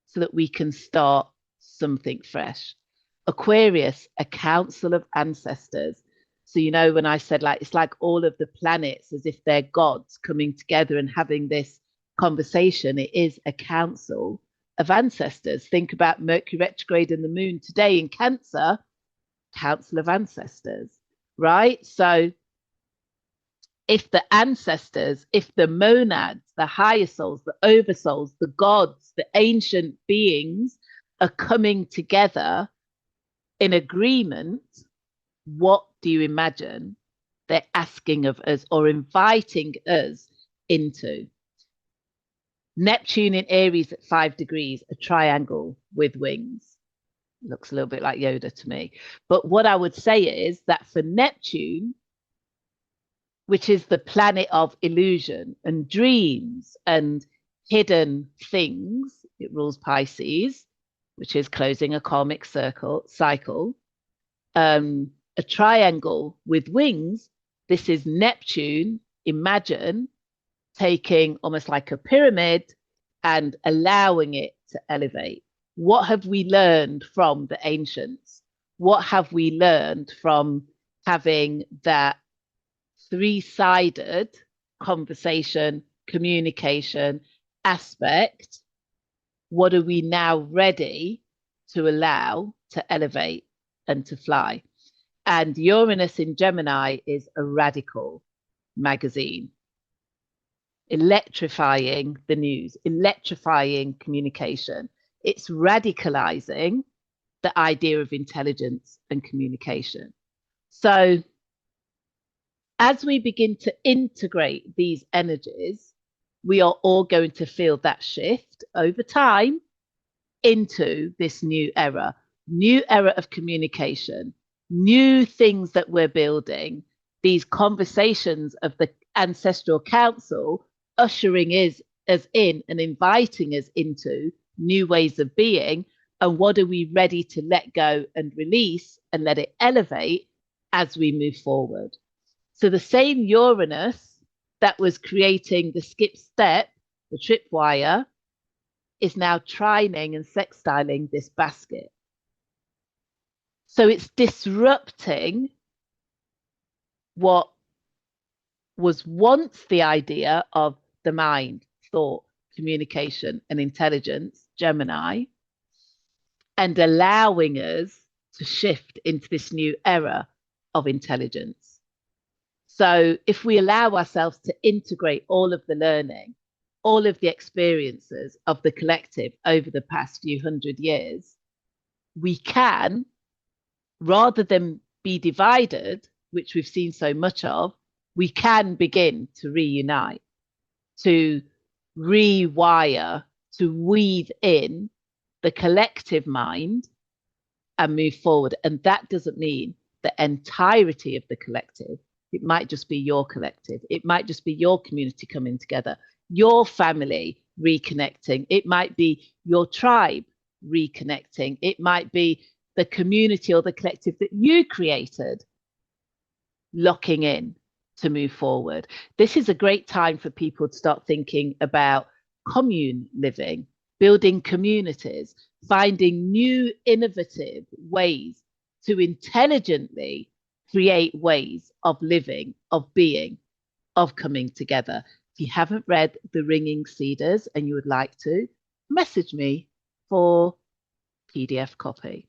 so that we can start something fresh. Aquarius, a council of ancestors. So, when I said it's like all of the planets as if they're gods coming together and having this conversation, it is a council of ancestors. Think about Mercury retrograde and the moon today in Cancer, council of ancestors, right? So if the ancestors, if the monads, the higher souls, the oversouls, the gods, the ancient beings are coming together in agreement, what do you imagine they're asking of us or inviting us into? Neptune in Aries at 5 degrees, a triangle with wings. Looks a little bit like Yoda to me. But what I would say is that for Neptune, which is the planet of illusion and dreams and hidden things, it rules Pisces, which is closing a karmic cycle. A triangle with wings, this is Neptune, imagine, taking almost like a pyramid and allowing it to elevate. What have we learned from the ancients? What have we learned from having that three-sided conversation, communication aspect? What are we now ready to allow to elevate and to fly? And Uranus in Gemini is a radical magazine, electrifying the news, electrifying communication. It's radicalizing the idea of intelligence and communication. So as we begin to integrate these energies, we are all going to feel that shift over time into this new era of communication, new things that we're building, these conversations of the ancestral council ushering us in and inviting us into new ways of being. And what are we ready to let go and release and let it elevate as we move forward? So the same Uranus that was creating the skip step, the tripwire, is now trining and sextiling this basket. So it's disrupting what was once the idea of the mind, thought, communication, and intelligence, Gemini, and allowing us to shift into this new era of intelligence. So, if we allow ourselves to integrate all of the learning, all of the experiences of the collective over the past few hundred years, we can, rather than be divided, which we've seen so much of, we can begin to reunite, to rewire, to weave in the collective mind and move forward. And that doesn't mean the entirety of the collective. It might just be your collective. It might just be your community coming together, your family reconnecting. It might be your tribe reconnecting. It might be the community or the collective that you created locking in to move forward. This is a great time for people to start thinking about commune living, building communities, finding new innovative ways to intelligently create ways of living, of being, of coming together. If you haven't read The Ringing Cedars and you would like to, message me for PDF copy.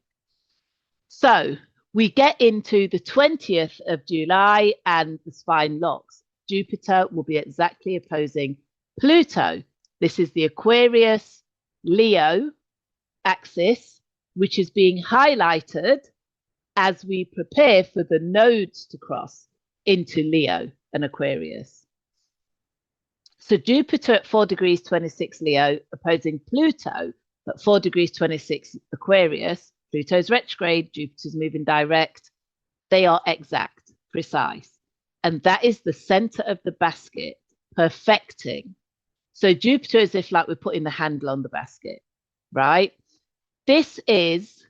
So we get into the 20th of July and the spine locks. Jupiter will be exactly opposing Pluto. This is the Aquarius Leo axis, which is being highlighted as we prepare for the nodes to cross into Leo and Aquarius. So Jupiter at 4 degrees 26 Leo opposing Pluto at 4 degrees 26 Aquarius. Pluto's retrograde, Jupiter's moving direct. They are exact, precise. And that is the center of the basket, perfecting. So Jupiter is if like we're putting the handle on the basket, right? This is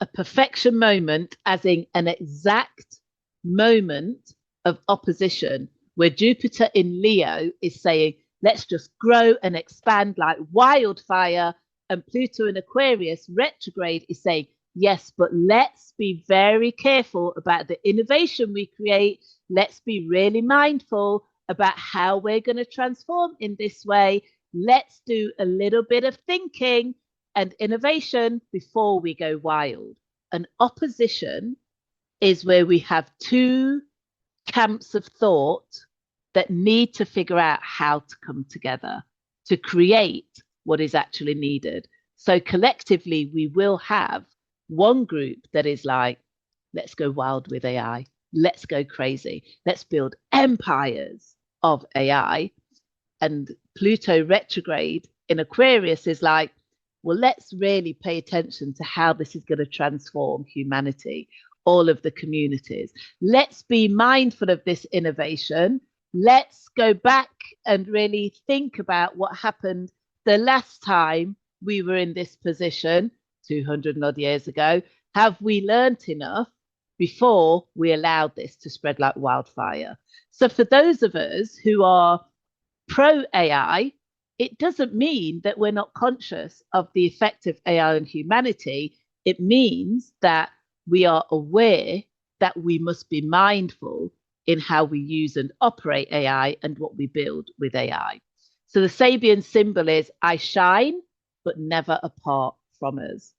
a perfection moment, as in an exact moment of opposition where Jupiter in Leo is saying, let's just grow and expand like wildfire. And Pluto in Aquarius retrograde is saying, yes, but let's be very careful about the innovation we create. Let's be really mindful about how we're going to transform in this way. Let's do a little bit of thinking and innovation before we go wild. An opposition is where we have two camps of thought that need to figure out how to come together to create what is actually needed. So collectively, we will have one group that is like, let's go wild with AI. Let's go crazy. Let's build empires of AI. And Pluto retrograde in Aquarius is like, well, let's really pay attention to how this is going to transform humanity, all of the communities. Let's be mindful of this innovation. Let's go back and really think about what happened the last time we were in this position 200 and odd years ago. Have we learnt enough before we allowed this to spread like wildfire? So for those of us who are pro AI, it doesn't mean that we're not conscious of the effect of AI on humanity. It means that we are aware that we must be mindful in how we use and operate AI and what we build with AI. So the Sabian symbol is I shine, but never apart from us.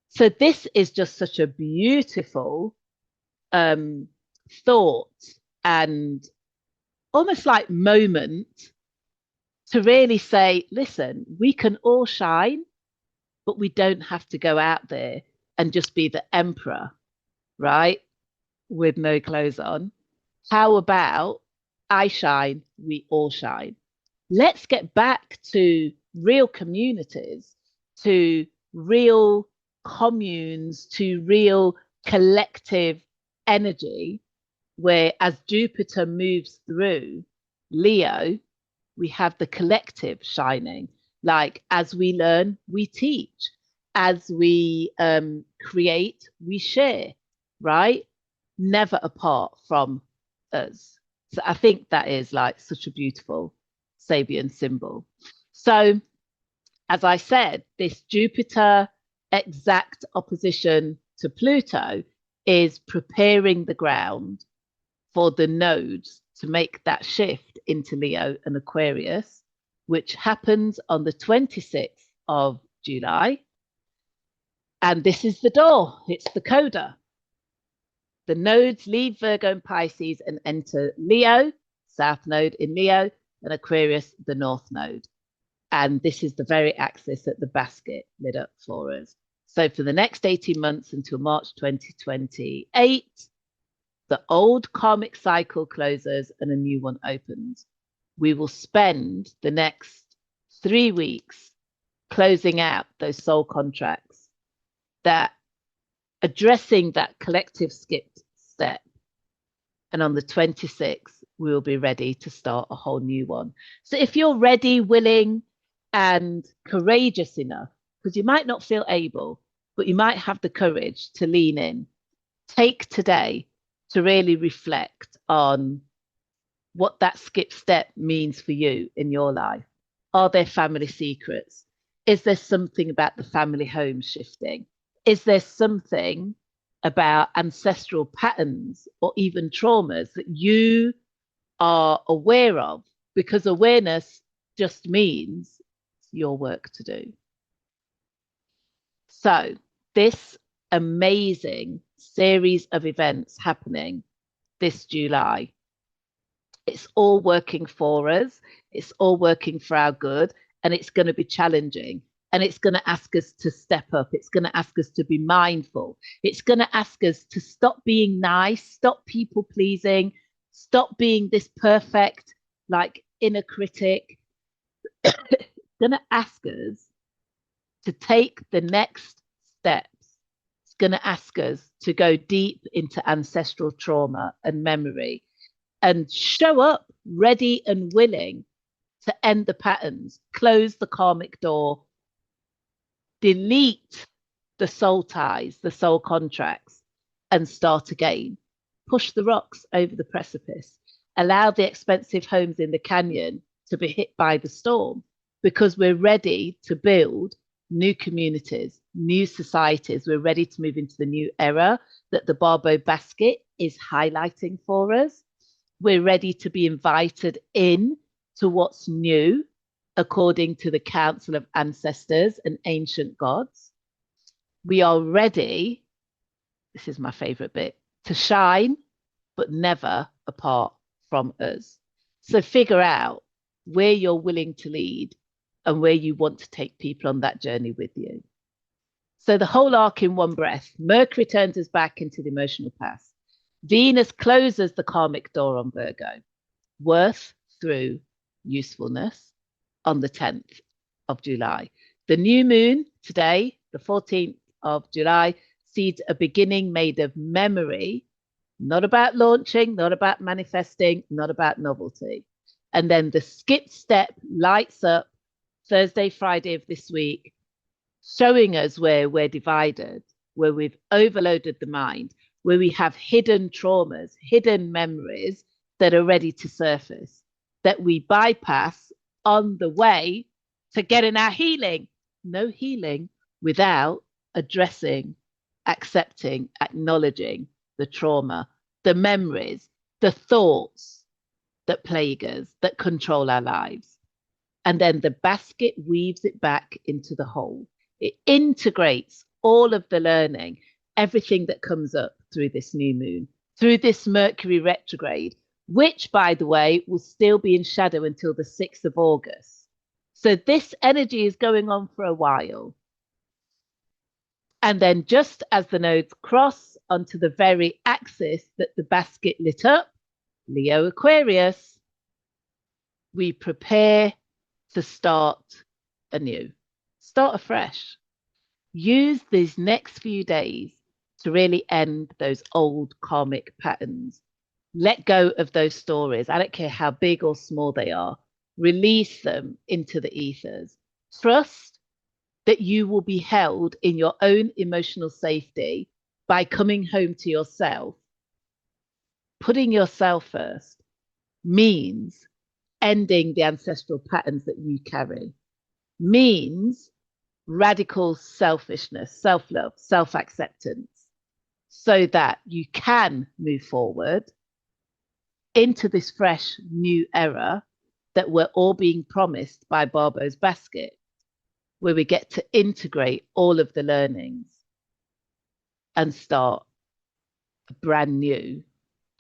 So this is just such a beautiful thought and almost like moment to really say, listen, we can all shine, but we don't have to go out there and just be the emperor, right? With no clothes on. How about I shine, we all shine? Let's get back to real communities, to real communes, to real collective energy, where as Jupiter moves through Leo, we have the collective shining. Like as we learn, we teach. As we create, we share, right? Never apart from us. So I think that is like such a beautiful Sabian symbol. So as I said, this Jupiter exact opposition to Pluto is preparing the ground for the nodes to make that shift into Leo and Aquarius, which happens on the 26th of July. And this is the door, it's the coda. The nodes leave Virgo and Pisces and enter Leo, South Node in Leo, and Aquarius, the North Node. And this is the very axis that the basket lit up for us. So for the next 18 months until March 2028, the old karmic cycle closes and a new one opens. We will spend the next 3 weeks closing out those soul contracts, that addressing that collective skipped step. And on the 26th, we will be ready to start a whole new one. So if you're ready, willing, and courageous enough, because you might not feel able, but you might have the courage to lean in, take today to really reflect on what that skip step means for you in your life. Are there family secrets? Is there something about the family home shifting? Is there something about ancestral patterns or even traumas that you are aware of? Because awareness just means it's your work to do. So this amazing series of events happening this July, it's all working for us. It's all working for our good. And it's going to be challenging. And it's going to ask us to step up. It's going to ask us to be mindful. It's going to ask us to stop being nice, stop people pleasing, stop being this perfect, like inner critic. It's going to ask us to take the next steps. It's going to ask us to go deep into ancestral trauma and memory and show up ready and willing to end the patterns, close the karmic door, delete the soul ties, the soul contracts, and start again. Push the rocks over the precipice. Allow the expensive homes in the canyon to be hit by the storm, because we're ready to build new communities, new societies. We're ready to move into the new era that the Barbo basket is highlighting for us. We're ready to be invited in to what's new, according to the council of ancestors and ancient gods. We are ready, this is my favorite bit, to shine, but never apart from us. So figure out where you're willing to lead and where you want to take people on that journey with you. So the whole arc in one breath. Mercury turns us back into the emotional past. Venus closes the karmic door on Virgo. Worth through usefulness on the 10th of July. The new moon today, the 14th of July, seeds a beginning made of memory, not about launching, not about manifesting, not about novelty. And then the skip step lights up Thursday, Friday of this week, showing us where we're divided, where we've overloaded the mind, where we have hidden traumas, hidden memories that are ready to surface, that we bypass on the way to getting our healing. No healing without addressing, accepting, acknowledging the trauma, the memories, the thoughts that plague us, that control our lives. And then the basket weaves it back into the whole. It integrates all of the learning, everything that comes up through this new moon, through this Mercury retrograde, which, by the way, will still be in shadow until the 6th of August. So this energy is going on for a while. And then just as the nodes cross onto the very axis that the basket lit up, Leo Aquarius, we prepare to start anew, start afresh. Use these next few days to really end those old karmic patterns. Let go of those stories. I don't care how big or small they are. Release them into the ethers. Trust that you will be held in your own emotional safety by coming home to yourself. Putting yourself first means ending the ancestral patterns that you carry, means radical selfishness, self-love, self-acceptance, so that you can move forward into this fresh new era that we're all being promised by Barbo's Basket, where we get to integrate all of the learnings and start a brand new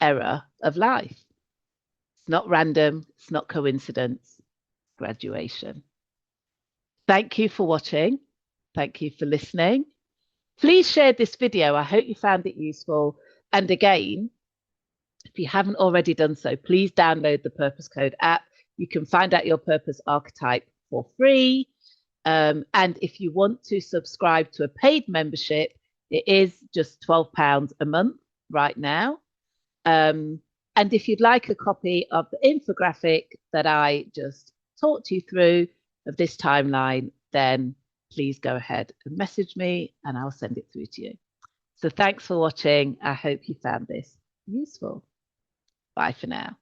era of life. It's not random, it's not coincidence, graduation. Thank you for watching. Thank you for listening. Please share this video. I hope you found it useful. And again, if you haven't already done so, please download the Purpose Code app. You can find out your purpose archetype for free. And if you want to subscribe to a paid membership, it is just £12 a month right now. And if you'd like a copy of the infographic that I just talked you through of this timeline, then please go ahead and message me and I'll send it through to you. So thanks for watching. I hope you found this useful. Bye for now.